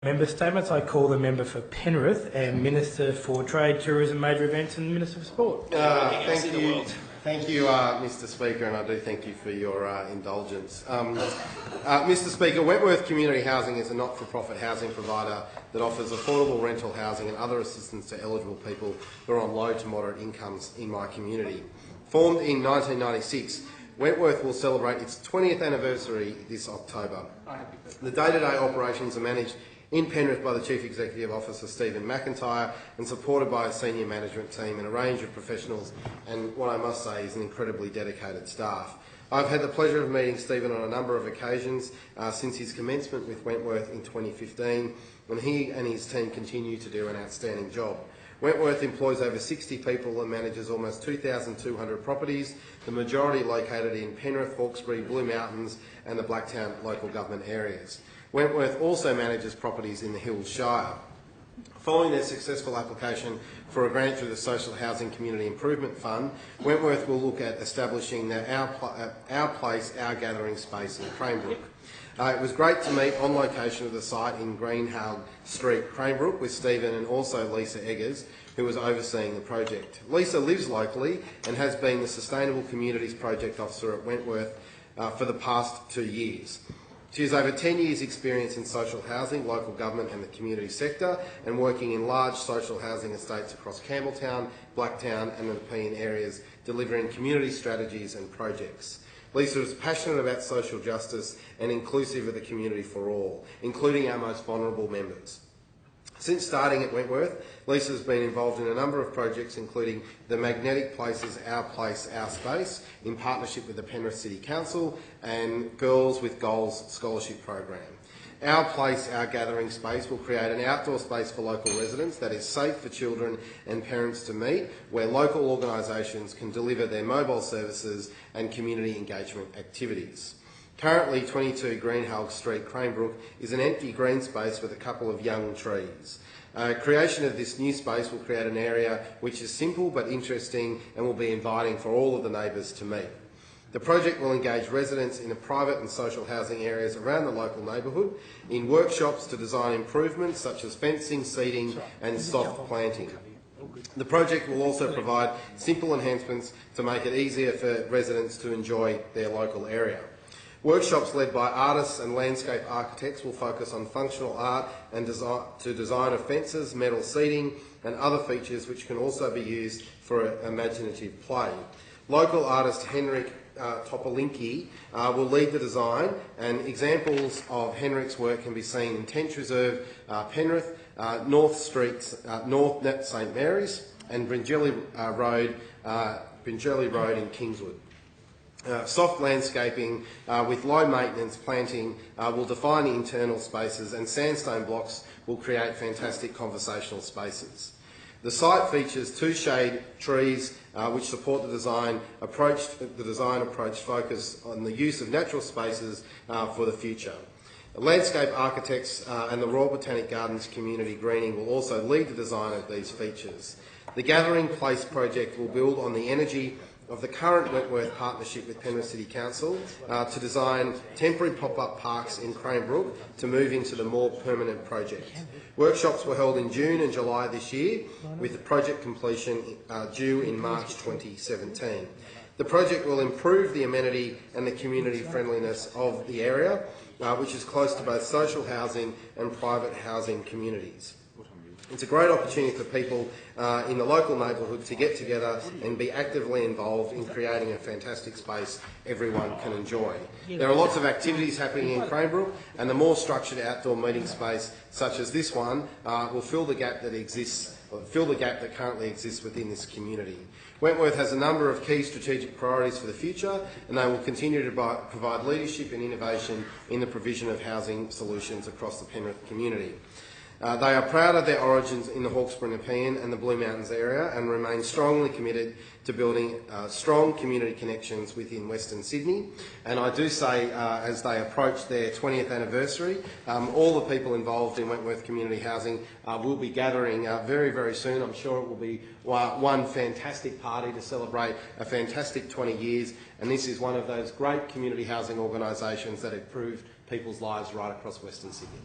Member statements. I call the member for Penrith and Minister for Trade, Tourism, Major Events and Minister for Sport. Thank you, Mr Speaker, and I do thank you for your indulgence. Mr Speaker, Wentworth Community Housing is a not-for-profit housing provider that offers affordable rental housing and other assistance to eligible people who are on low to moderate incomes in my community. Formed in 1996, Wentworth will celebrate its 20th anniversary this October. The day-to-day operations are managed in Penrith by the Chief Executive Officer Stephen McIntyre and supported by a senior management team and a range of professionals and what I must say is an incredibly dedicated staff. I've had the pleasure of meeting Stephen on a number of occasions since his commencement with Wentworth in 2015, and he and his team continue to do an outstanding job. Wentworth employs over 60 people and manages almost 2,200 properties, the majority located in Penrith, Hawkesbury, Blue Mountains and the Blacktown local government areas. Wentworth also manages properties in the Hills Shire. Following their successful application for a grant through the Social Housing Community Improvement Fund, Wentworth will look at establishing Our Place, Our Gathering space in Cranebrook. It was great to meet on location of the site in Greenhalgh Street, Cranebrook, with Stephen and also Lisa Eggers, who was overseeing the project. Lisa lives locally and has been the Sustainable Communities Project Officer at Wentworth for the past 2 years. She has over 10 years' experience in social housing, local government and the community sector, and working in large social housing estates across Campbelltown, Blacktown and the Nepean areas, delivering community strategies and projects. Lisa is passionate about social justice and inclusive of the community for all, including our most vulnerable members. Since starting at Wentworth, Lisa has been involved in a number of projects including the Magnetic Places Our Place, Our Space in partnership with the Penrith City Council and Girls with Goals scholarship program. Our Place, Our Gathering space will create an outdoor space for local residents that is safe for children and parents to meet, where local organisations can deliver their mobile services and community engagement activities. Currently, 22 Greenhalgh Street, Cranebrook, is an empty green space with a couple of young trees. Creation of this new space will create an area which is simple but interesting and will be inviting for all of the neighbours to meet. The project will engage residents in the private and social housing areas around the local neighbourhood in workshops to design improvements such as fencing, seating and soft planting. The project will also provide simple enhancements to make it easier for residents to enjoy their local area. Workshops led by artists and landscape architects will focus on functional art and design of fences, metal seating and other features which can also be used for imaginative play. Local artist Henrik Topolinki will lead the design, and examples of Henrik's work can be seen in Tench Reserve, Penrith, North St Mary's and Bringelly Road in Kingswood. Soft landscaping with low maintenance planting will define the internal spaces, and sandstone blocks will create fantastic conversational spaces. The site features 2 shade trees which support the design approach focus on the use of natural spaces for the future. Landscape architects and the Royal Botanic Gardens Community Greening will also lead the design of these features. The Gathering Place project will build on the energy of the current Wentworth partnership with Penrith City Council to design temporary pop-up parks in Cranebrook to move into the more permanent project. Workshops were held in June and July this year, with the project completion due in March 2017. The project will improve the amenity and the community friendliness of the area, which is close to both social housing and private housing communities. It's a great opportunity for people in the local neighbourhood to get together and be actively involved in creating a fantastic space everyone can enjoy. There are lots of activities happening in Cranebrook, and the more structured outdoor meeting space such as this one will fill the gap that currently exists within this community. Wentworth has a number of key strategic priorities for the future, and they will continue to provide leadership and innovation in the provision of housing solutions across the Penrith community. They are proud of their origins in the Hawkesbury Nepean and the Blue Mountains area and remain strongly committed to building strong community connections within Western Sydney. And I do say, as they approach their 20th anniversary, all the people involved in Wentworth Community Housing will be gathering very, very soon. I'm sure it will be one fantastic party to celebrate a fantastic 20 years, and this is one of those great community housing organisations that have improved people's lives right across Western Sydney.